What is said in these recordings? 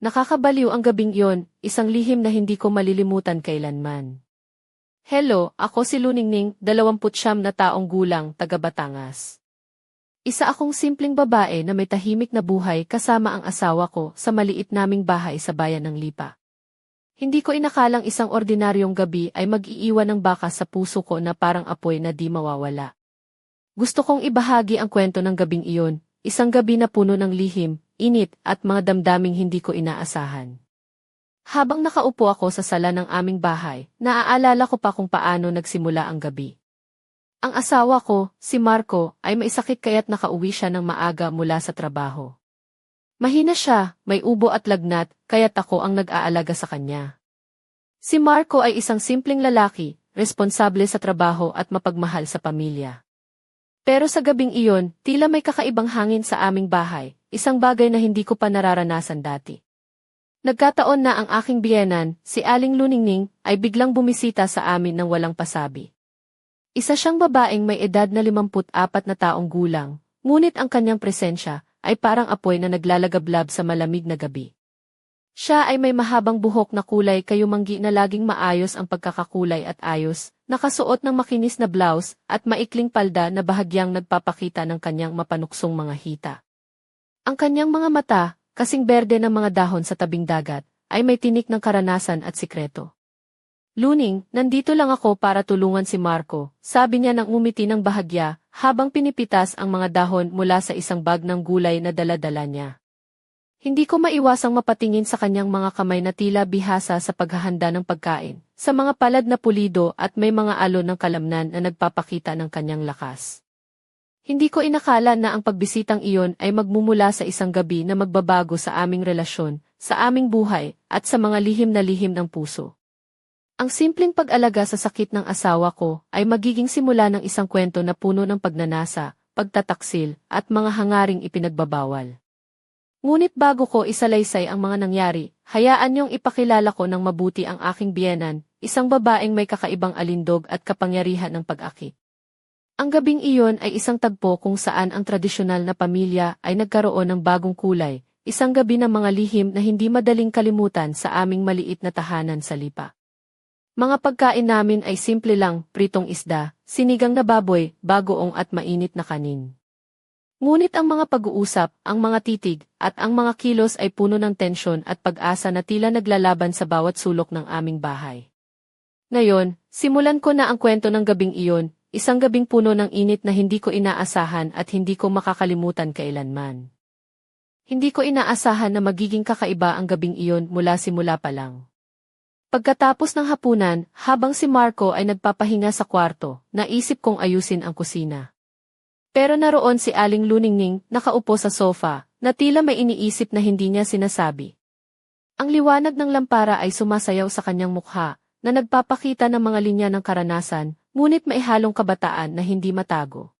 Nakakabaliw ang gabing iyon, isang lihim na hindi ko malilimutan kailanman. Hello, ako si Luningning, 29 na taong gulang, taga Batangas. Isa akong simpleng babae na may tahimik na buhay kasama ang asawa ko sa maliit naming bahay sa bayan ng Lipa. Hindi ko inakalang isang ordinaryong gabi ay mag-iiwan ng bakas sa puso ko na parang apoy na di mawawala. Gusto kong ibahagi ang kwento ng gabing iyon, isang gabi na puno ng lihim, init at mga damdaming hindi ko inaasahan. Habang nakaupo ako sa sala ng aming bahay, naaalala ko pa kung paano nagsimula ang gabi. Ang asawa ko, si Marco, ay may sakit kaya't nakauwi siya ng maaga mula sa trabaho. Mahina siya, may ubo at lagnat, kaya't ako ang nag-aalaga sa kanya. Si Marco ay isang simpleng lalaki, responsable sa trabaho at mapagmahal sa pamilya. Pero sa gabing iyon, tila may kakaibang hangin sa aming bahay, isang bagay na hindi ko pa nararanasan dati. Nagkataon na ang aking biyenan, si Aling Luningning, ay biglang bumisita sa amin nang walang pasabi. Isa siyang babaeng may edad na 54 na taong gulang, ngunit ang kanyang presensya ay parang apoy na naglalagablab sa malamig na gabi. Siya ay may mahabang buhok na kulay kayumanggi na laging maayos ang pagkakakulay at ayos, nakasuot ng makinis na blouse at maikling palda na bahagyang nagpapakita ng kanyang mapanuksong mga hita. Ang kanyang mga mata, kasing berde ng mga dahon sa tabing dagat, ay may tinik ng karanasan at sikreto. Luning, nandito lang ako para tulungan si Marco, sabi niya nang umiti ng bahagya, habang pinipitas ang mga dahon mula sa isang bag ng gulay na dala-dala niya. Hindi ko maiwasang mapatingin sa kanyang mga kamay na tila bihasa sa paghahanda ng pagkain, sa mga palad na pulido at may mga alon ng kalamnan na nagpapakita ng kanyang lakas. Hindi ko inakala na ang pagbisitang iyon ay magmumula sa isang gabi na magbabago sa aming relasyon, sa aming buhay, at sa mga lihim na lihim ng puso. Ang simpleng pag-alaga sa sakit ng asawa ko ay magiging simula ng isang kwento na puno ng pagnanasa, pagtataksil, at mga hangaring ipinagbabawal. Ngunit bago ko isalaysay ang mga nangyari, hayaan niyong ipakilala ko ng mabuti ang aking biyenan, isang babaeng may kakaibang alindog at kapangyarihan ng pag-akit. Ang gabing iyon ay isang tagpo kung saan ang tradisyonal na pamilya ay nagkaroon ng bagong kulay, isang gabi ng mga lihim na hindi madaling kalimutan sa aming maliit na tahanan sa Lipa. Mga pagkain namin ay simple lang, pritong isda, sinigang na baboy, bagoong at mainit na kanin. Ngunit ang mga pag-uusap, ang mga titig, at ang mga kilos ay puno ng tensyon at pag-asa na tila naglalaban sa bawat sulok ng aming bahay. Ngayon, simulan ko na ang kwento ng gabing iyon, isang gabing puno ng init na hindi ko inaasahan at hindi ko makakalimutan kailanman. Hindi ko inaasahan na magiging kakaiba ang gabing iyon mula simula pa lang. Pagkatapos ng hapunan, habang si Marco ay nagpapahinga sa kwarto, naisip kong ayusin ang kusina. Pero naroon si Aling Luningning, nakaupo sa sofa, na tila may iniisip na hindi niya sinasabi. Ang liwanag ng lampara ay sumasayaw sa kanyang mukha, na nagpapakita ng mga linya ng karanasan, ngunit may halong kabataan na hindi matago.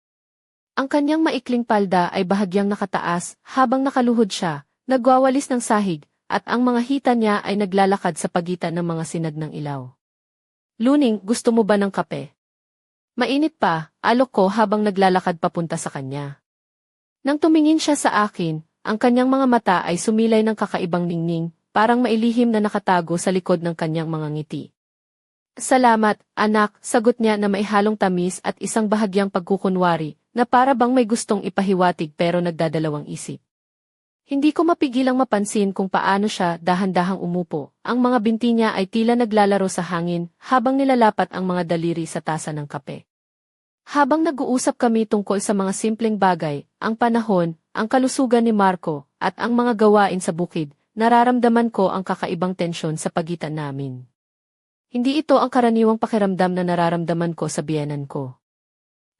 Ang kanyang maikling palda ay bahagyang nakataas, habang nakaluhod siya, nagwawalis ng sahig, at ang mga hita niya ay naglalakad sa pagitan ng mga sinag ng ilaw. Luning, gusto mo ba ng kape? Mainit pa, alok ko habang naglalakad papunta sa kanya. Nang tumingin siya sa akin, ang kanyang mga mata ay sumilay ng kakaibang ningning, parang mailihim na nakatago sa likod ng kanyang mga ngiti. Salamat, anak, sagot niya na may halong tamis at isang bahagyang pagkukunwari, na para bang may gustong ipahiwatig pero nagdadalawang isip. Hindi ko mapigilang mapansin kung paano siya dahan-dahang umupo. Ang mga binti niya ay tila naglalaro sa hangin habang nilalapat ang mga daliri sa tasa ng kape. Habang nag-uusap kami tungkol sa mga simpleng bagay, ang panahon, ang kalusugan ni Marco, at ang mga gawain sa bukid, nararamdaman ko ang kakaibang tensyon sa pagitan namin. Hindi ito ang karaniwang pakiramdam na nararamdaman ko sa biyenan ko.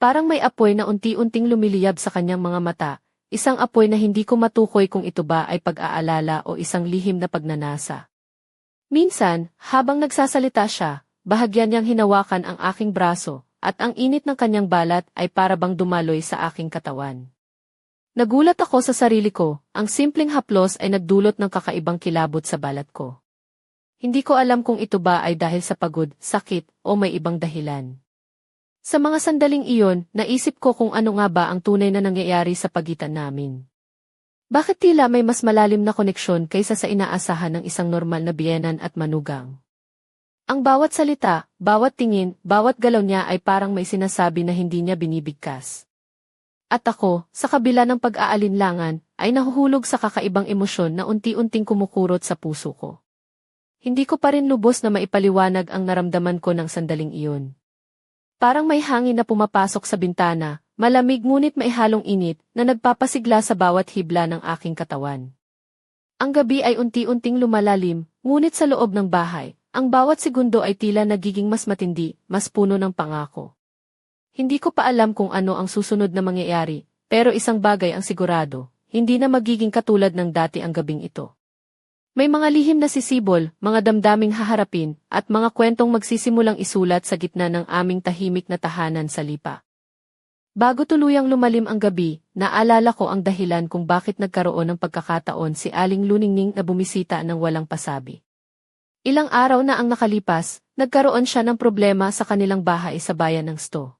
Parang may apoy na unti-unting lumiliyab sa kanyang mga mata, isang apoy na hindi ko matukoy kung ito ba ay pag-aalala o isang lihim na pagnanasa. Minsan, habang nagsasalita siya, bahagyan niyang hinawakan ang aking braso, at ang init ng kanyang balat ay para bang dumaloy sa aking katawan. Nagulat ako sa sarili ko, ang simpleng haplos ay nagdulot ng kakaibang kilabot sa balat ko. Hindi ko alam kung ito ba ay dahil sa pagod, sakit, o may ibang dahilan. Sa mga sandaling iyon, naisip ko kung ano nga ba ang tunay na nangyayari sa pagitan namin. Bakit tila may mas malalim na koneksyon kaysa sa inaasahan ng isang normal na biyenan at manugang? Ang bawat salita, bawat tingin, bawat galaw niya ay parang may sinasabi na hindi niya binibigkas. At ako, sa kabila ng pag-aalinlangan, ay nahuhulog sa kakaibang emosyon na unti-unting kumukurot sa puso ko. Hindi ko pa rin lubos na maipaliwanag ang naramdaman ko ng sandaling iyon. Parang may hangin na pumapasok sa bintana, malamig ngunit may halong init na nagpapasigla sa bawat hibla ng aking katawan. Ang gabi ay unti-unting lumalalim, ngunit sa loob ng bahay, ang bawat segundo ay tila nagiging mas matindi, mas puno ng pangako. Hindi ko pa alam kung ano ang susunod na mangyayari, pero isang bagay ang sigurado, hindi na magiging katulad ng dati ang gabing ito. May mga lihim na sisibol, mga damdaming haharapin, at mga kwentong magsisimulang isulat sa gitna ng aming tahimik na tahanan sa lipa. Bago tuluyang lumalim ang gabi, naalala ko ang dahilan kung bakit nagkaroon ng pagkakataon si Aling Luningning na bumisita ng walang pasabi. Ilang araw na ang nakalipas, nagkaroon siya ng problema sa kanilang bahay sa bayan ng Sto.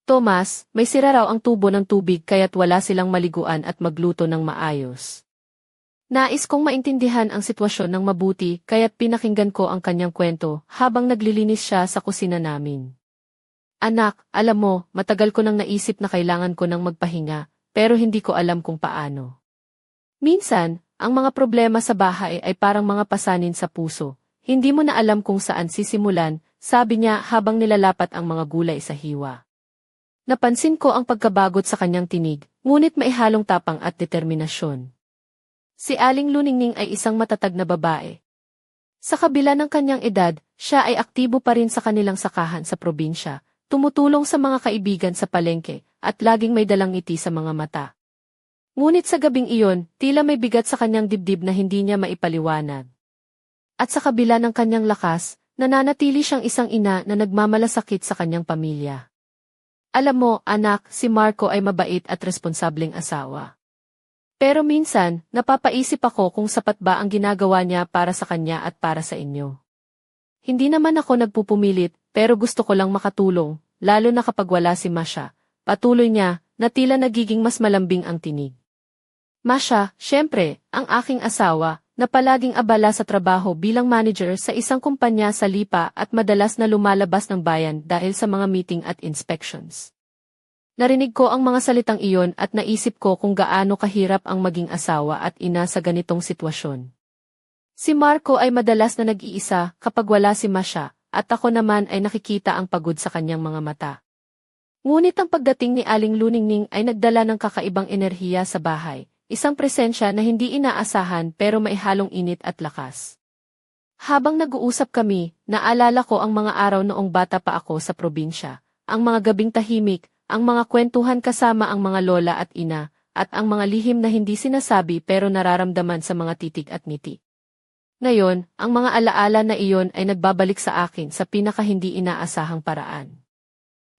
Thomas, may sira raw ang tubo ng tubig kaya't wala silang maliguan at magluto ng maayos. Nais kong maintindihan ang sitwasyon ng mabuti kaya't pinakinggan ko ang kanyang kwento habang naglilinis siya sa kusina namin. Anak, alam mo, matagal ko nang naisip na kailangan ko nang magpahinga, pero hindi ko alam kung paano. Minsan, ang mga problema sa bahay ay parang mga pasanin sa puso. Hindi mo na alam kung saan sisimulan, sabi niya habang nilalapat ang mga gulay sa hiwa. Napansin ko ang pagkabagot sa kanyang tinig, ngunit may halong tapang at determinasyon. Si Aling Luningning ay isang matatag na babae. Sa kabila ng kanyang edad, siya ay aktibo pa rin sa kanilang sakahan sa probinsya, tumutulong sa mga kaibigan sa palengke, at laging may dalang ngiti sa mga mata. Ngunit sa gabing iyon, tila may bigat sa kanyang dibdib na hindi niya maipaliwanag. At sa kabila ng kanyang lakas, nananatili siyang isang ina na nagmamalasakit sa kanyang pamilya. Alam mo, anak, si Marco ay mabait at responsableng asawa. Pero minsan, napapaisip ako kung sapat ba ang ginagawa niya para sa kanya at para sa inyo. Hindi naman ako nagpupumilit, pero gusto ko lang makatulong, lalo na kapag wala si Masha. Patuloy niya, na tila nagiging mas malambing ang tinig. Masha, syempre, ang aking asawa, na palaging abala sa trabaho bilang manager sa isang kumpanya sa Lipa at madalas na lumalabas ng bayan dahil sa mga meeting at inspections. Narinig ko ang mga salitang iyon at naisip ko kung gaano kahirap ang maging asawa at ina sa ganitong sitwasyon. Si Marco ay madalas na nag-iisa kapag wala si Masha, at ako naman ay nakikita ang pagod sa kanyang mga mata. Ngunit ang pagdating ni Aling Luningning ay nagdala ng kakaibang enerhiya sa bahay, isang presensya na hindi inaasahan pero may halong init at lakas. Habang nag-uusap kami, naalala ko ang mga araw noong bata pa ako sa probinsya, ang mga gabing tahimik, ang mga kwentuhan kasama ang mga lola at ina, at ang mga lihim na hindi sinasabi pero nararamdaman sa mga titig at ngiti. Ngayon, ang mga alaala na iyon ay nagbabalik sa akin sa pinaka-hindi inaasahang paraan.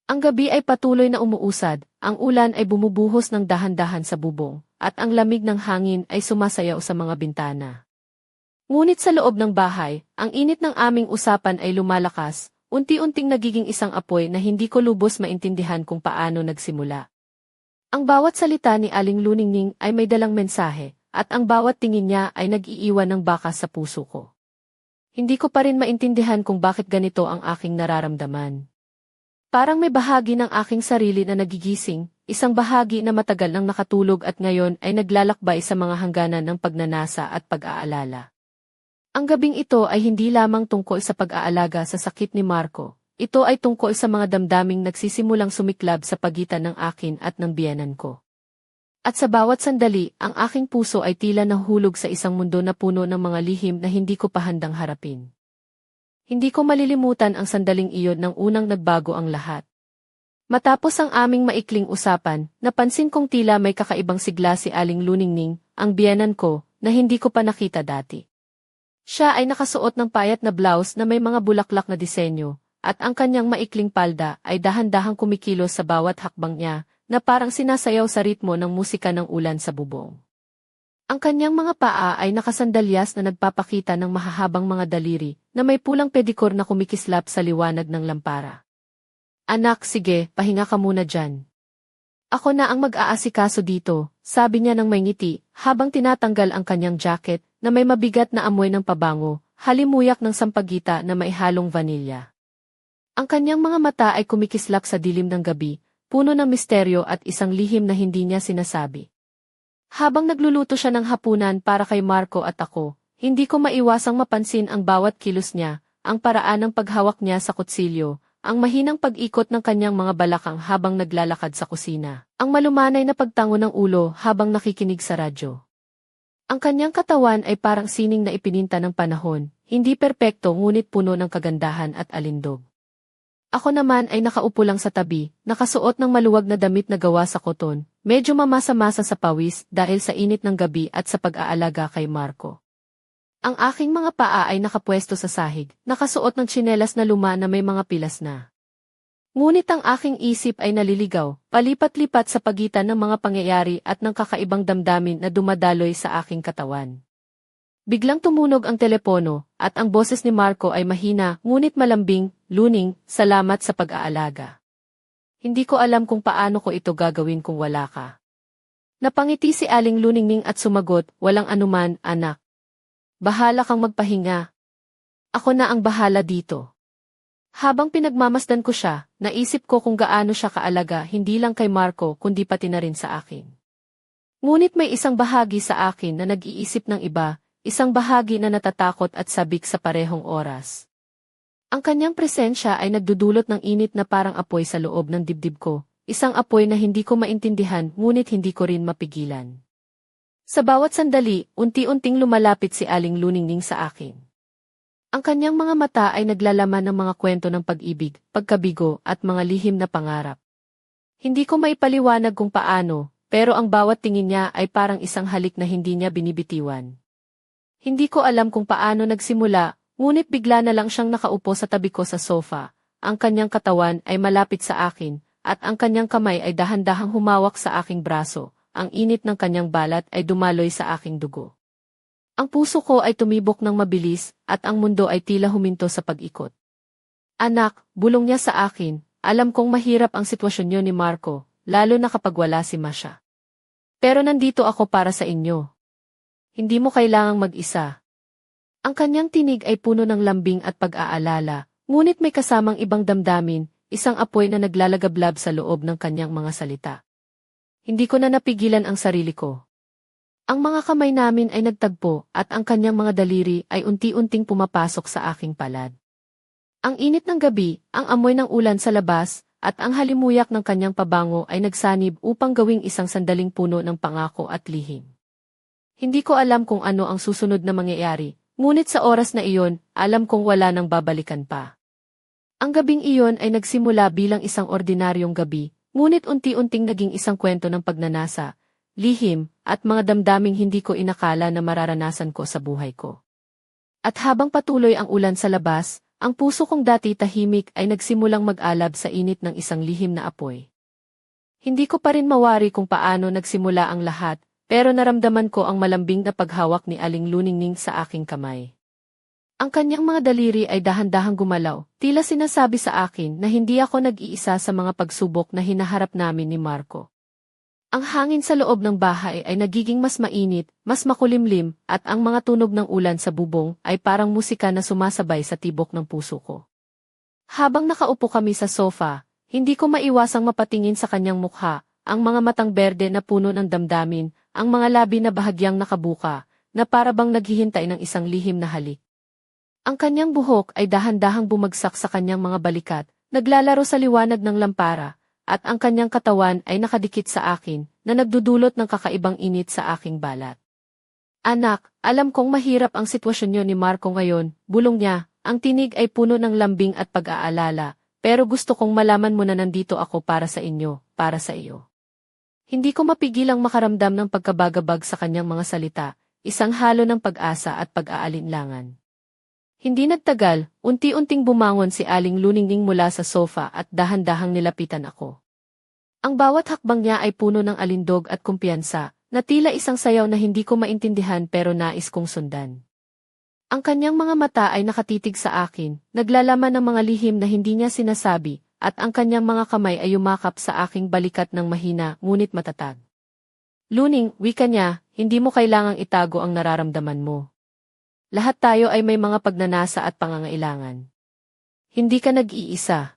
Ang gabi ay patuloy na umuusad, ang ulan ay bumubuhos ng dahan-dahan sa bubong, at ang lamig ng hangin ay sumasayaw sa mga bintana. Ngunit sa loob ng bahay, ang init ng aming usapan ay lumalakas, unti-unting nagiging isang apoy na hindi ko lubos maintindihan kung paano nagsimula. Ang bawat salita ni Aling Luningning ay may dalang mensahe, at ang bawat tingin niya ay nag-iiwan ng bakas sa puso ko. Hindi ko pa rin maintindihan kung bakit ganito ang aking nararamdaman. Parang may bahagi ng aking sarili na nagigising, isang bahagi na matagal nang nakatulog at ngayon ay naglalakbay sa mga hangganan ng pagnanasa at pag-aalala. Ang gabing ito ay hindi lamang tungkol sa pag-aalaga sa sakit ni Marco, ito ay tungkol sa mga damdaming nagsisimulang sumiklab sa pagitan ng akin at ng biyenan ko. At sa bawat sandali, ang aking puso ay tila nahulog sa isang mundo na puno ng mga lihim na hindi ko pa handang harapin. Hindi ko malilimutan ang sandaling iyon nang unang nagbago ang lahat. Matapos ang aming maikling usapan, napansin kong tila may kakaibang sigla si Aling Luningning, ang biyenan ko, na hindi ko pa nakita dati. Siya ay nakasuot ng payat na blouse na may mga bulaklak na disenyo, at ang kanyang maikling palda ay dahan-dahang kumikilos sa bawat hakbang niya, na parang sinasayaw sa ritmo ng musika ng ulan sa bubong. Ang kanyang mga paa ay nakasandalyas na nagpapakita ng mahahabang mga daliri, na may pulang pedicure na kumikislap sa liwanag ng lampara. Anak, sige, pahinga ka muna dyan. Ako na ang mag-aasikaso dito, sabi niya ng may ngiti, habang tinatanggal ang kanyang jacket na may mabigat na amoy ng pabango, halimuyak ng sampagita na maihalong vanilya. Ang kanyang mga mata ay kumikislap sa dilim ng gabi, puno ng misteryo at isang lihim na hindi niya sinasabi. Habang nagluluto siya ng hapunan para kay Marco at ako, hindi ko maiwasang mapansin ang bawat kilos niya, ang paraan ng paghawak niya sa kutsilyo, ang mahinang pag-ikot ng kanyang mga balakang habang naglalakad sa kusina, ang malumanay na pagtango ng ulo habang nakikinig sa radyo. Ang kanyang katawan ay parang sining na ipininta ng panahon, hindi perpekto ngunit puno ng kagandahan at alindog. Ako naman ay nakaupo lang sa tabi, nakasuot ng maluwag na damit na gawa sa koton, medyo mamasa-masa sa pawis dahil sa init ng gabi at sa pag-aalaga kay Marco. Ang aking mga paa ay nakapwesto sa sahig, nakasuot ng tsinelas na luma na may mga pilas na. Ngunit ang aking isip ay naliligaw, palipat-lipat sa pagitan ng mga pangyayari at ng kakaibang damdamin na dumadaloy sa aking katawan. Biglang tumunog ang telepono, at ang boses ni Marco ay mahina, ngunit malambing, "Luning, salamat sa pag-aalaga. Hindi ko alam kung paano ko ito gagawin kung wala ka." Napangiti si Aling Luningning at sumagot, "Walang anuman, anak. Bahala kang magpahinga. Ako na ang bahala dito." Habang pinagmamasdan ko siya, naisip ko kung gaano siya kaalaga hindi lang kay Marco kundi pati na rin sa akin. Ngunit may isang bahagi sa akin na nag-iisip ng iba, isang bahagi na natatakot at sabik sa parehong oras. Ang kanyang presensya ay nagdudulot ng init na parang apoy sa loob ng dibdib ko, isang apoy na hindi ko maintindihan ngunit hindi ko rin mapigilan. Sa bawat sandali, unti-unting lumalapit si Aling Luningning sa akin. Ang kanyang mga mata ay naglalaman ng mga kwento ng pag-ibig, pagkabigo at mga lihim na pangarap. Hindi ko maipaliwanag kung paano, pero ang bawat tingin niya ay parang isang halik na hindi niya binibitiwan. Hindi ko alam kung paano nagsimula, ngunit bigla na lang siyang nakaupo sa tabi ko sa sofa, ang kanyang katawan ay malapit sa akin, at ang kanyang kamay ay dahan-dahang humawak sa aking braso, ang init ng kanyang balat ay dumaloy sa aking dugo. Ang puso ko ay tumibok ng mabilis, at ang mundo ay tila huminto sa pag-ikot. "Anak," bulong niya sa akin, "alam kong mahirap ang sitwasyon niyo ni Marco, lalo na kapag wala si Masha. Pero nandito ako para sa inyo. Hindi mo kailangang mag-isa." Ang kanyang tinig ay puno ng lambing at pag-aalala, ngunit may kasamang ibang damdamin, isang apoy na naglalagablab sa loob ng kanyang mga salita. Hindi ko na napigilan ang sarili ko. Ang mga kamay namin ay nagtagpo at ang kanyang mga daliri ay unti-unting pumapasok sa aking palad. Ang init ng gabi, ang amoy ng ulan sa labas, at ang halimuyak ng kanyang pabango ay nagsanib upang gawing isang sandaling puno ng pangako at lihim. Hindi ko alam kung ano ang susunod na mangyayari, ngunit sa oras na iyon, alam kong wala nang babalikan pa. Ang gabing iyon ay nagsimula bilang isang ordinaryong gabi, ngunit unti-unting naging isang kwento ng pagnanasa, lihim, at mga damdaming hindi ko inakala na mararanasan ko sa buhay ko. At habang patuloy ang ulan sa labas, ang puso kong dati tahimik ay nagsimulang mag-alab sa init ng isang lihim na apoy. Hindi ko pa rin mawari kung paano nagsimula ang lahat, pero naramdaman ko ang malambing na paghawak ni Aling Luningning sa aking kamay. Ang kanyang mga daliri ay dahan-dahang gumalaw, tila sinasabi sa akin na hindi ako nag-iisa sa mga pagsubok na hinaharap namin ni Marco. Ang hangin sa loob ng bahay ay nagiging mas mainit, mas makulimlim, at ang mga tunog ng ulan sa bubong ay parang musika na sumasabay sa tibok ng puso ko. Habang nakaupo kami sa sofa, hindi ko maiwasang mapatingin sa kanyang mukha, ang mga matang berde na puno ng damdamin, ang mga labi na bahagyang nakabuka, na parabang naghihintay ng isang lihim na halik. Ang kanyang buhok ay dahan-dahang bumagsak sa kanyang mga balikat, naglalaro sa liwanag ng lampara, at ang kanyang katawan ay nakadikit sa akin, na nagdudulot ng kakaibang init sa aking balat. "Anak, alam kong mahirap ang sitwasyon niyo ni Marco ngayon," bulong niya, ang tinig ay puno ng lambing at pag-aalala, "pero gusto kong malaman mo na nandito ako para sa inyo, para sa iyo." Hindi ko mapigilang makaramdam ng pagkabagabag sa kanyang mga salita, isang halo ng pag-asa at pag-aalinlangan. Hindi nagtagal, unti-unting bumangon si Aling Luningning mula sa sofa at dahan-dahang nilapitan ako. Ang bawat hakbang niya ay puno ng alindog at kumpiyansa, na tila isang sayaw na hindi ko maintindihan pero nais kong sundan. Ang kanyang mga mata ay nakatitig sa akin, naglalaman ng mga lihim na hindi niya sinasabi, at ang kanyang mga kamay ay yumakap sa aking balikat ng mahina ngunit matatag. Luning, wika niya, hindi mo kailangang itago ang nararamdaman mo. Lahat tayo ay may mga pagnanasa at pangangailangan. Hindi ka nag-iisa.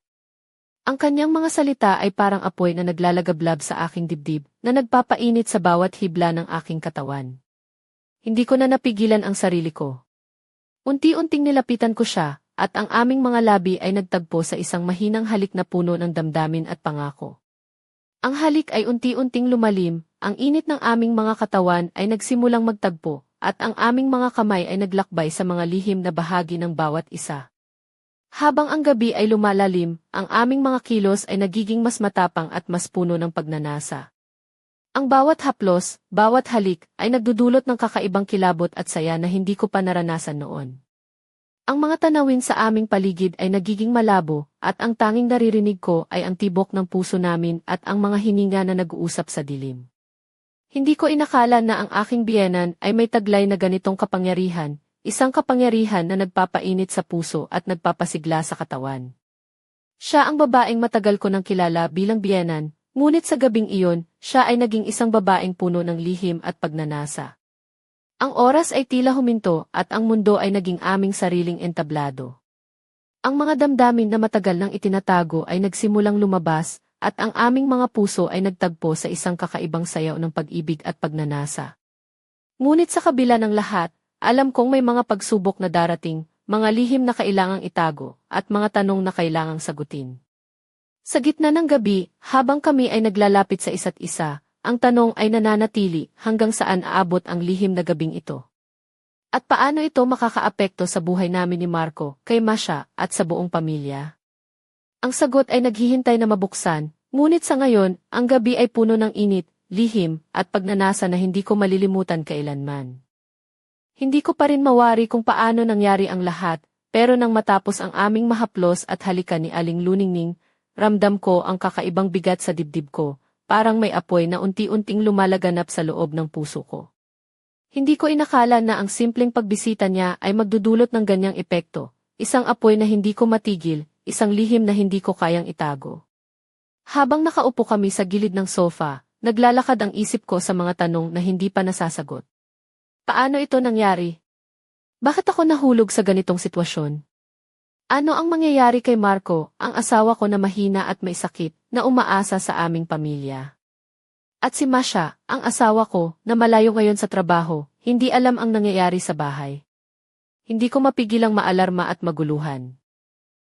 Ang kanyang mga salita ay parang apoy na naglalagablab sa aking dibdib, na nagpapainit sa bawat hibla ng aking katawan. Hindi ko na napigilan ang sarili ko. Unti-unting nilapitan ko siya, at ang aming mga labi ay nagtagpo sa isang mahinang halik na puno ng damdamin at pangako. Ang halik ay unti-unting lumalim, ang init ng aming mga katawan ay nagsimulang magtagpo, at ang aming mga kamay ay naglakbay sa mga lihim na bahagi ng bawat isa. Habang ang gabi ay lumalalim, ang aming mga kilos ay nagiging mas matapang at mas puno ng pagnanasa. Ang bawat haplos, bawat halik, ay nagdudulot ng kakaibang kilabot at saya na hindi ko pa naranasan noon. Ang mga tanawin sa aming paligid ay nagiging malabo, at ang tanging naririnig ko ay ang tibok ng puso namin at ang mga hininga na nag-uusap sa dilim. Hindi ko inakala na ang aking biyenan ay may taglay na ganitong kapangyarihan, isang kapangyarihan na nagpapainit sa puso at nagpapasigla sa katawan. Siya ang babaeng matagal ko nang kilala bilang biyenan, ngunit sa gabing iyon, siya ay naging isang babaeng puno ng lihim at pagnanasa. Ang oras ay tila huminto at ang mundo ay naging aming sariling entablado. Ang mga damdamin na matagal nang itinatago ay nagsimulang lumabas, at ang aming mga puso ay nagtagpo sa isang kakaibang sayaw ng pag-ibig at pagnanasa. Ngunit sa kabila ng lahat, alam kong may mga pagsubok na darating, mga lihim na kailangang itago, at mga tanong na kailangang sagutin. Sa gitna ng gabi, habang kami ay naglalapit sa isa't isa, ang tanong ay nananatili hanggang saan aabot ang lihim na gabing ito. At paano ito makakaapekto sa buhay namin ni Marco, kay Masha, at sa buong pamilya? Ang sagot ay naghihintay na mabuksan, ngunit sa ngayon, ang gabi ay puno ng init, lihim, at pagnanasa na hindi ko malilimutan kailanman. Hindi ko pa rin mawari kung paano nangyari ang lahat, pero nang matapos ang aming mahaplos at halikan ni Aling Luningning, ramdam ko ang kakaibang bigat sa dibdib ko, parang may apoy na unti-unting lumalaganap sa loob ng puso ko. Hindi ko inakala na ang simpleng pagbisita niya ay magdudulot ng ganyang epekto, isang apoy na hindi ko matigil, isang lihim na hindi ko kayang itago. Habang nakaupo kami sa gilid ng sofa, naglalakad ang isip ko sa mga tanong na hindi pa nasasagot. Paano ito nangyari? Bakit ako nahulog sa ganitong sitwasyon? Ano ang mangyayari kay Marco, ang asawa ko na mahina at may sakit, na umaasa sa aming pamilya? At si Masha, ang asawa ko, na malayo ngayon sa trabaho, hindi alam ang nangyayari sa bahay. Hindi ko mapigilang maalarma at maguluhan.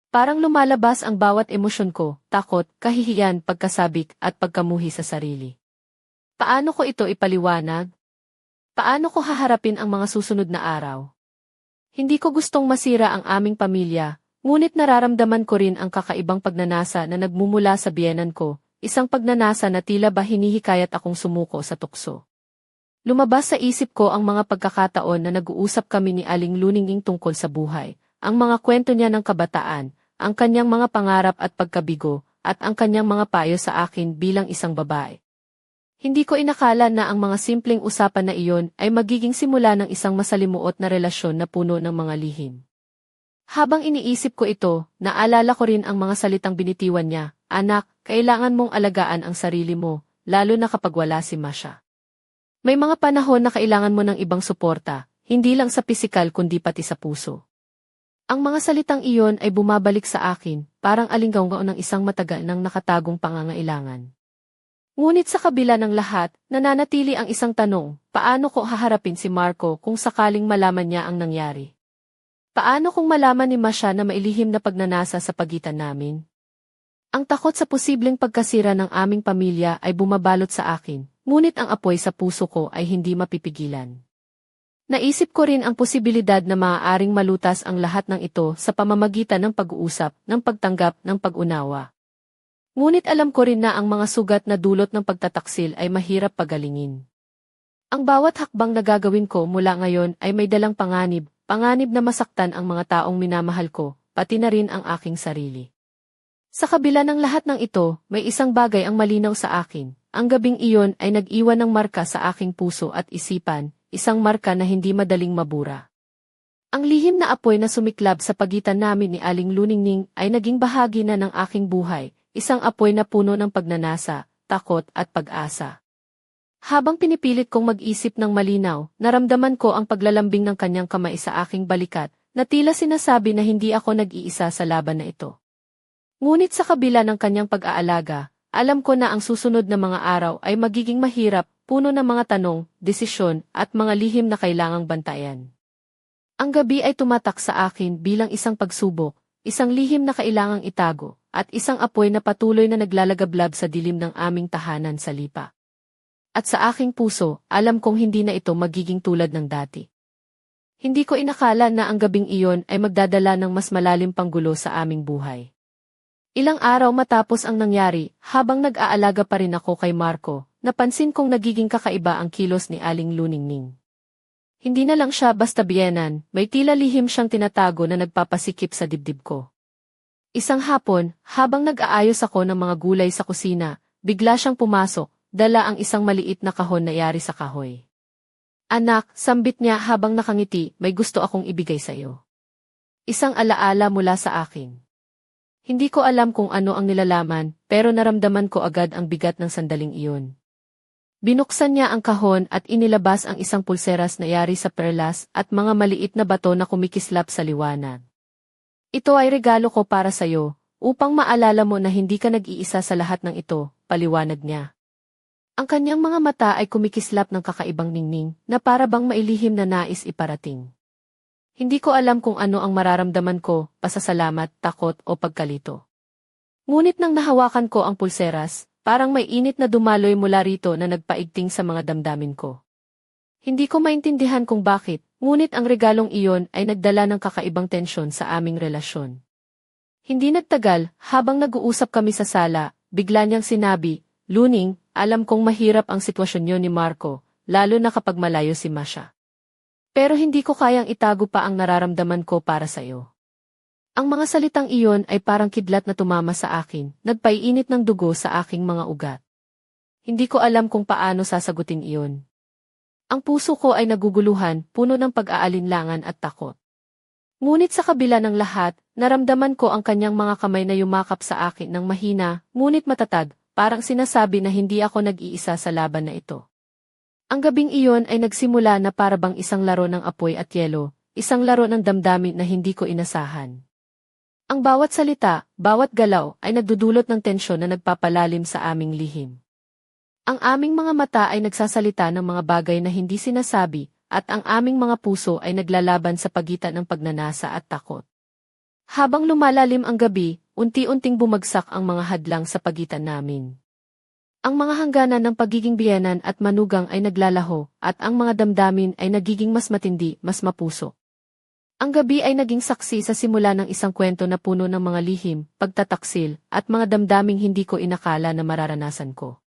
Parang lumalabas ang bawat emosyon ko, takot, kahihiyan, pagkasabik, at pagkamuhi sa sarili. Paano ko ito ipaliwanag? Paano ko haharapin ang mga susunod na araw? Hindi ko gustong masira ang aming pamilya, ngunit nararamdaman ko rin ang kakaibang pagnanasa na nagmumula sa biyenan ko, isang pagnanasa na tila ba hinihikayat akong sumuko sa tukso. Lumabas sa isip ko ang mga pagkakataon na nag-uusap kami ni Aling Luningning tungkol sa buhay, ang mga kwento niya ng kabataan, ang kanyang mga pangarap at pagkabigo, at ang kanyang mga payo sa akin bilang isang babae. Hindi ko inakala na ang mga simpleng usapan na iyon ay magiging simula ng isang masalimuot na relasyon na puno ng mga lihim. Habang iniisip ko ito, naalala ko rin ang mga salitang binitiwan niya, "Anak, kailangan mong alagaan ang sarili mo, lalo na kapag wala si Masha. May mga panahon na kailangan mo ng ibang suporta, hindi lang sa pisikal kundi pati sa puso." Ang mga salitang iyon ay bumabalik sa akin, parang alinggaw-ngaw ng isang matagal nang nakatagong pangangailangan. Ngunit sa kabila ng lahat, nananatili ang isang tanong, paano ko haharapin si Marco kung sakaling malaman niya ang nangyari? Paano kung malaman ni Masha na mailihim na pagnanasa sa pagitan namin? Ang takot sa posibleng pagkasira ng aming pamilya ay bumabalot sa akin, ngunit ang apoy sa puso ko ay hindi mapipigilan. Naisip ko rin ang posibilidad na maaaring malutas ang lahat ng ito sa pamamagitan ng pag-uusap, ng pagtanggap, ng pag-unawa. Ngunit alam ko rin na ang mga sugat na dulot ng pagtataksil ay mahirap pagalingin. Ang bawat hakbang na gagawin ko mula ngayon ay may dalang panganib na masaktan ang mga taong minamahal ko, pati na rin ang aking sarili. Sa kabila ng lahat ng ito, may isang bagay ang malinaw sa akin. Ang gabing iyon ay nag-iwan ng marka sa aking puso at isipan, isang marka na hindi madaling mabura. Ang lihim na apoy na sumiklab sa pagitan namin ni Aling Luningning ay naging bahagi na ng aking buhay, isang apoy na puno ng pagnanasa, takot at pag-asa. Habang pinipilit kong mag-isip ng malinaw, naramdaman ko ang paglalambing ng kanyang kamay sa aking balikat, na tila sinasabi na hindi ako nag-iisa sa laban na ito. Ngunit sa kabila ng kanyang pag-aalaga, alam ko na ang susunod na mga araw ay magiging mahirap, puno ng mga tanong, desisyon, at mga lihim na kailangang bantayan. Ang gabi ay tumatak sa akin bilang isang pagsubok, isang lihim na kailangang itago, at isang apoy na patuloy na naglalagablab sa dilim ng aming tahanan sa lipa. At sa aking puso, alam kong hindi na ito magiging tulad ng dati. Hindi ko inakala na ang gabing iyon ay magdadala ng mas malalim pang gulo sa aming buhay. Ilang araw matapos ang nangyari, habang nag-aalaga pa rin ako kay Marco, napansin kong nagiging kakaiba ang kilos ni Aling Luningning. Hindi na lang siya basta biyenan, may tila lihim siyang tinatago na nagpapasikip sa dibdib ko. Isang hapon, habang nag-aayos ako ng mga gulay sa kusina, bigla siyang pumasok, dala ang isang maliit na kahon na yari sa kahoy. Anak, sambit niya habang nakangiti, may gusto akong ibigay sa iyo. Isang alaala mula sa akin. Hindi ko alam kung ano ang nilalaman, pero naramdaman ko agad ang bigat ng sandaling iyon. Binuksan niya ang kahon at inilabas ang isang pulseras na yari sa perlas at mga maliit na bato na kumikislap sa liwanag. Ito ay regalo ko para sa iyo, upang maalala mo na hindi ka nag-iisa sa lahat ng ito, paliwanag niya. Ang kanyang mga mata ay kumikislap ng kakaibang ningning na para bang mailihim na nais iparating. Hindi ko alam kung ano ang mararamdaman ko, pasasalamat, takot o pagkalito. Ngunit nang nahawakan ko ang pulseras, parang may init na dumaloy mula rito na nagpaigting sa mga damdamin ko. Hindi ko maintindihan kung bakit, ngunit ang regalong iyon ay nagdala ng kakaibang tensyon sa aming relasyon. Hindi nagtagal, habang nag-uusap kami sa sala, bigla niyang sinabi, Luning, alam kong mahirap ang sitwasyon niyo ni Marco, lalo na kapag malayo si Masha. Pero hindi ko kayang itago pa ang nararamdaman ko para sa iyo. Ang mga salitang iyon ay parang kidlat na tumama sa akin, nagpaiinit ng dugo sa aking mga ugat. Hindi ko alam kung paano sasagutin iyon. Ang puso ko ay naguguluhan, puno ng pag-aalinlangan at takot. Ngunit sa kabila ng lahat, naramdaman ko ang kanyang mga kamay na yumakap sa akin ng mahina, ngunit matatag, parang sinasabi na hindi ako nag-iisa sa laban na ito. Ang gabing iyon ay nagsimula na parabang isang laro ng apoy at yelo, isang laro ng damdamin na hindi ko inasahan. Ang bawat salita, bawat galaw ay nagdudulot ng tensyon na nagpapalalim sa aming lihim. Ang aming mga mata ay nagsasalita ng mga bagay na hindi sinasabi, at ang aming mga puso ay naglalaban sa pagitan ng pagnanasa at takot. Habang lumalalim ang gabi, unti-unting bumagsak ang mga hadlang sa pagitan namin. Ang mga hangganan ng pagiging biyenan at manugang ay naglalaho, at ang mga damdamin ay nagiging mas matindi, mas mapuso. Ang gabi ay naging saksi sa simula ng isang kwento na puno ng mga lihim, pagtataksil, at mga damdaming hindi ko inakala na mararanasan ko.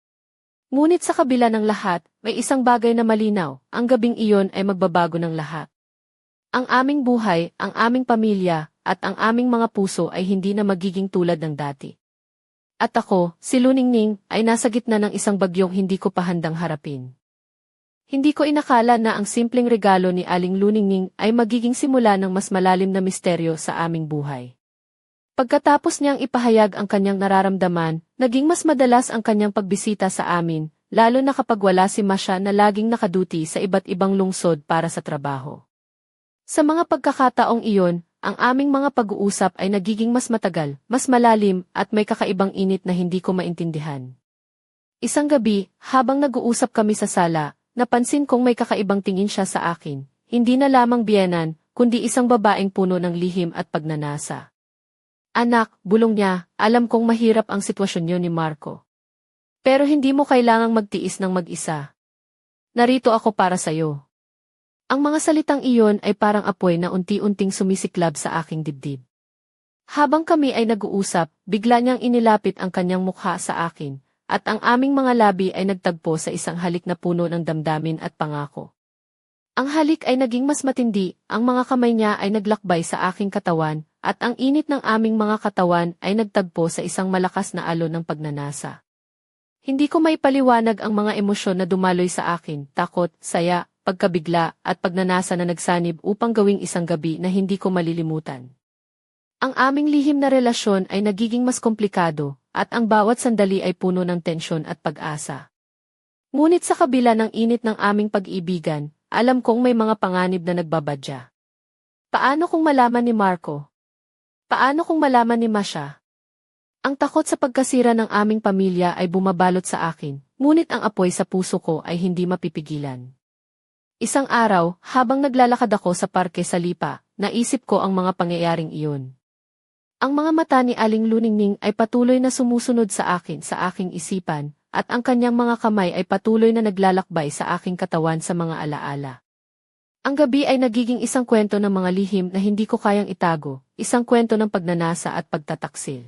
Ngunit sa kabila ng lahat, may isang bagay na malinaw, ang gabing iyon ay magbabago ng lahat. Ang aming buhay, ang aming pamilya, at ang aming mga puso ay hindi na magiging tulad ng dati. At ako, si Luningning, ay nasa gitna ng isang bagyong hindi ko pa handang harapin. Hindi ko inakala na ang simpleng regalo ni Aling Luningning ay magiging simula ng mas malalim na misteryo sa aming buhay. Pagkatapos niyang ipahayag ang kanyang nararamdaman, naging mas madalas ang kanyang pagbisita sa amin, lalo na kapag wala si Masha na laging nakaduty sa iba't ibang lungsod para sa trabaho. Sa mga pagkakataong iyon, ang aming mga pag-uusap ay nagiging mas matagal, mas malalim, at may kakaibang init na hindi ko maintindihan. Isang gabi, habang nag-uusap kami sa sala, napansin kong may kakaibang tingin siya sa akin, hindi na lamang biyenan, kundi isang babaeng puno ng lihim at pagnanasa. Anak, bulong niya, alam kong mahirap ang sitwasyon niyo ni Marco. Pero hindi mo kailangang magtiis ng mag-isa. Narito ako para sa'yo. Ang mga salitang iyon ay parang apoy na unti-unting sumisiklab sa aking dibdib. Habang kami ay nag-uusap, bigla niyang inilapit ang kanyang mukha sa akin, at ang aming mga labi ay nagtagpo sa isang halik na puno ng damdamin at pangako. Ang halik ay naging mas matindi, ang mga kamay niya ay naglakbay sa aking katawan, at ang init ng aming mga katawan ay nagtagpo sa isang malakas na alon ng pagnanasa. Hindi ko maipaliwanag ang mga emosyon na dumaloy sa akin, takot, saya, pagkabigla, at pagnanasa na nagsanib upang gawing isang gabi na hindi ko malilimutan. Ang aming lihim na relasyon ay nagiging mas komplikado, at ang bawat sandali ay puno ng tensyon at pag-asa. Ngunit sa kabila ng init ng aming pag-ibigan, alam kong may mga panganib na nagbabadya. Paano kung malaman ni Marco? Paano kung malaman ni Masha? Ang takot sa pagkasira ng aming pamilya ay bumabalot sa akin, ngunit ang apoy sa puso ko ay hindi mapipigilan. Isang araw, habang naglalakad ako sa parke sa Lipa, naisip ko ang mga pangyayaring iyon. Ang mga mata ni Aling Luningning ay patuloy na sumusunod sa akin sa aking isipan, at ang kanyang mga kamay ay patuloy na naglalakbay sa aking katawan sa mga alaala. Ang gabi ay nagiging isang kwento ng mga lihim na hindi ko kayang itago, isang kwento ng pagnanasa at pagtataksil.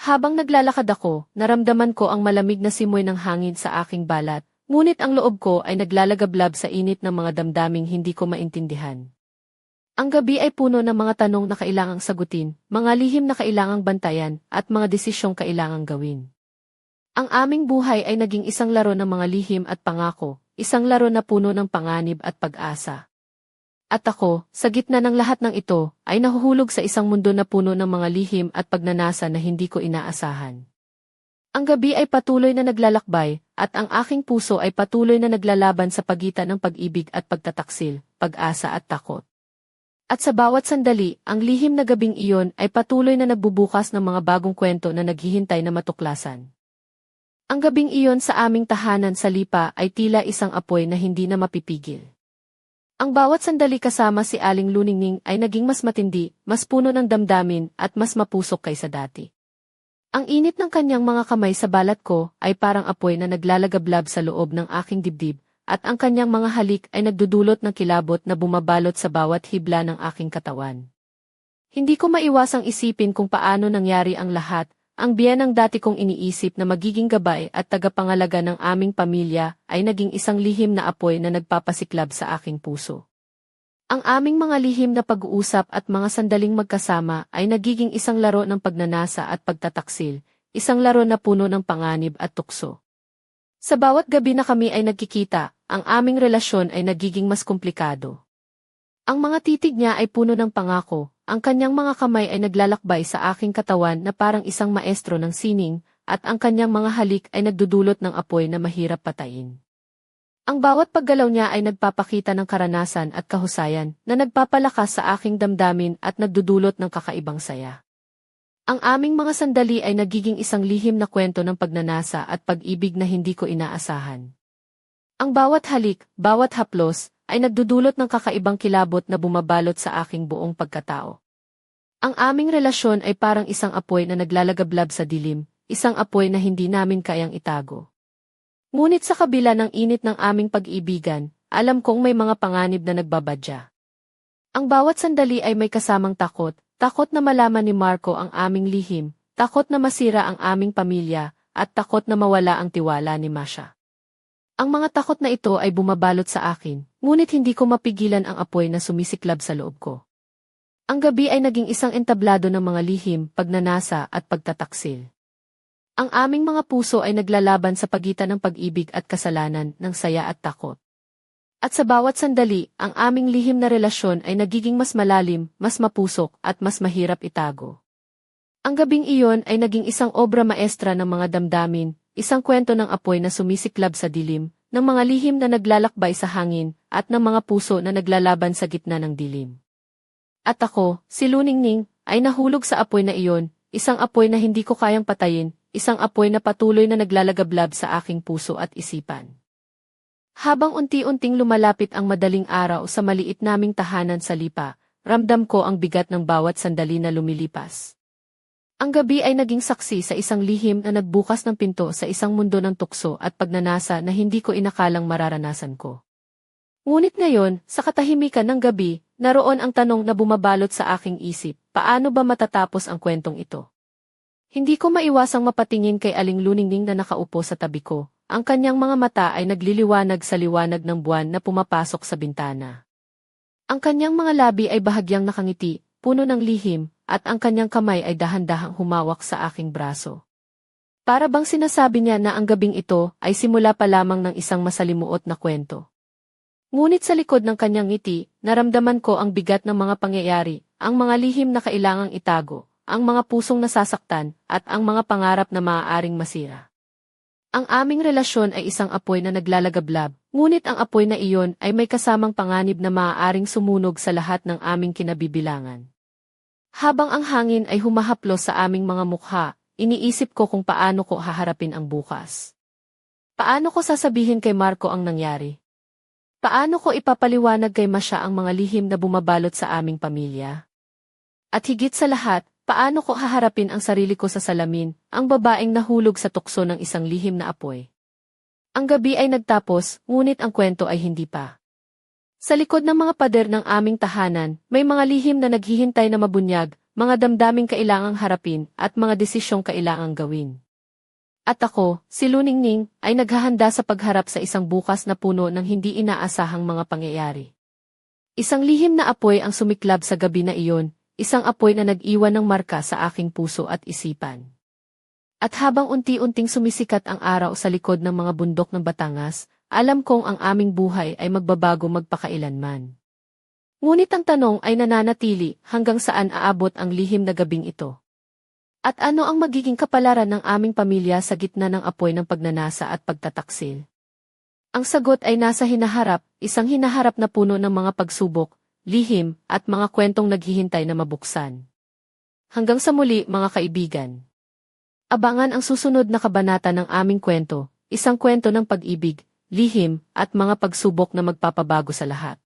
Habang naglalakad ako, naramdaman ko ang malamig na simoy ng hangin sa aking balat, ngunit ang loob ko ay naglalagablab sa init ng mga damdaming hindi ko maintindihan. Ang gabi ay puno ng mga tanong na kailangang sagutin, mga lihim na kailangang bantayan, at mga desisyong kailangang gawin. Ang aming buhay ay naging isang laro ng mga lihim at pangako, isang laro na puno ng panganib at pag-asa. At ako, sa gitna ng lahat ng ito, ay nahuhulog sa isang mundo na puno ng mga lihim at pagnanasa na hindi ko inaasahan. Ang gabi ay patuloy na naglalakbay, at ang aking puso ay patuloy na naglalaban sa pagitan ng pag-ibig at pagtataksil, pag-asa at takot. At sa bawat sandali, ang lihim na gabing iyon ay patuloy na nagbubukas ng mga bagong kwento na naghihintay na matuklasan. Ang gabing iyon sa aming tahanan sa Lipa ay tila isang apoy na hindi na mapipigil. Ang bawat sandali kasama si Aling Luningning ay naging mas matindi, mas puno ng damdamin at mas mapusok kaysa dati. Ang init ng kanyang mga kamay sa balat ko ay parang apoy na naglalagablab sa loob ng aking dibdib, at ang kanyang mga halik ay nagdudulot ng kilabot na bumabalot sa bawat hibla ng aking katawan. Hindi ko maiwasang isipin kung paano nangyari ang lahat. Ang biyenang dati kong iniisip na magiging gabay at tagapangalaga ng aming pamilya ay naging isang lihim na apoy na nagpapasiklab sa aking puso. Ang aming mga lihim na pag-uusap at mga sandaling magkasama ay nagiging isang laro ng pagnanasa at pagtataksil, isang laro na puno ng panganib at tukso. Sa bawat gabi na kami ay nagkikita, ang aming relasyon ay nagiging mas komplikado. Ang mga titig niya ay puno ng pangako. Ang kanyang mga kamay ay naglalakbay sa aking katawan na parang isang maestro ng sining, at ang kanyang mga halik ay nagdudulot ng apoy na mahirap patayin. Ang bawat paggalaw niya ay nagpapakita ng karanasan at kahusayan na nagpapalakas sa aking damdamin at nagdudulot ng kakaibang saya. Ang aming mga sandali ay nagiging isang lihim na kwento ng pagnanasa at pag-ibig na hindi ko inaasahan. Ang bawat halik, bawat haplos, ay nagdudulot ng kakaibang kilabot na bumabalot sa aking buong pagkatao. Ang aming relasyon ay parang isang apoy na naglalagablab sa dilim, isang apoy na hindi namin kayang itago. Ngunit sa kabila ng init ng aming pag-ibigan, alam kong may mga panganib na nagbabadya. Ang bawat sandali ay may kasamang takot, takot na malaman ni Marco ang aming lihim, takot na masira ang aming pamilya, at takot na mawala ang tiwala ni Masha. Ang mga takot na ito ay bumabalot sa akin, ngunit hindi ko mapigilan ang apoy na sumisiklab sa loob ko. Ang gabi ay naging isang entablado ng mga lihim, pagnanasa at pagtataksil. Ang aming mga puso ay naglalaban sa pagitan ng pag-ibig at kasalanan, ng saya at takot. At sa bawat sandali, ang aming lihim na relasyon ay nagiging mas malalim, mas mapusok at mas mahirap itago. Ang gabing iyon ay naging isang obra maestra ng mga damdamin, isang kwento ng apoy na sumisiklab sa dilim, ng mga lihim na naglalakbay sa hangin, at ng mga puso na naglalaban sa gitna ng dilim. At ako, si Luningning, ay nahulog sa apoy na iyon, isang apoy na hindi ko kayang patayin, isang apoy na patuloy na naglalagablab sa aking puso at isipan. Habang unti-unting lumalapit ang madaling araw sa maliit naming tahanan sa Lipa, ramdam ko ang bigat ng bawat sandali na lumilipas. Ang gabi ay naging saksi sa isang lihim na nagbukas ng pinto sa isang mundo ng tukso at pagnanasa na hindi ko inakalang mararanasan ko. Ngunit ngayon, sa katahimikan ng gabi, naroon ang tanong na bumabalot sa aking isip, paano ba matatapos ang kwentong ito? Hindi ko maiwasang mapatingin kay Aling Luningning na nakaupo sa tabi ko, ang kanyang mga mata ay nagliliwanag sa liwanag ng buwan na pumapasok sa bintana. Ang kanyang mga labi ay bahagyang nakangiti, puno ng lihim, at ang kanyang kamay ay dahan-dahang humawak sa aking braso. Para bang sinasabi niya na ang gabing ito ay simula pa lamang ng isang masalimuot na kwento. Ngunit sa likod ng kanyang ngiti, naramdaman ko ang bigat ng mga pangyayari, ang mga lihim na kailangang itago, ang mga pusong nasasaktan, at ang mga pangarap na maaaring masira. Ang aming relasyon ay isang apoy na naglalagablab, ngunit ang apoy na iyon ay may kasamang panganib na maaaring sumunog sa lahat ng aming kinabibilangan. Habang ang hangin ay humahaplos sa aming mga mukha, iniisip ko kung paano ko haharapin ang bukas. Paano ko sasabihin kay Marco ang nangyari? Paano ko ipapaliwanag kay Masha ang mga lihim na bumabalot sa aming pamilya? At higit sa lahat, paano ko haharapin ang sarili ko sa salamin, ang babaeng nahulog sa tukso ng isang lihim na apoy? Ang gabi ay nagtapos, ngunit ang kwento ay hindi pa. Sa likod ng mga pader ng aming tahanan, may mga lihim na naghihintay na mabunyag, mga damdaming kailangang harapin, at mga desisyong kailangang gawin. At ako, si Luningning, ay naghahanda sa pagharap sa isang bukas na puno ng hindi inaasahang mga pangyayari. Isang lihim na apoy ang sumiklab sa gabi na iyon, isang apoy na nag-iwan ng marka sa aking puso at isipan. At habang unti-unting sumisikat ang araw sa likod ng mga bundok ng Batangas, alam kong ang aming buhay ay magbabago magpakailanman. Ngunit ang tanong ay nananatili, hanggang saan aabot ang lihim na gabing ito? At ano ang magiging kapalaran ng aming pamilya sa gitna ng apoy ng pagnanasa at pagtataksil? Ang sagot ay nasa hinaharap, isang hinaharap na puno ng mga pagsubok, lihim, at mga kwentong naghihintay na mabuksan. Hanggang sa muli, mga kaibigan. Abangan ang susunod na kabanata ng aming kwento, isang kwento ng pag-ibig, lihim, at mga pagsubok na magpapabago sa lahat.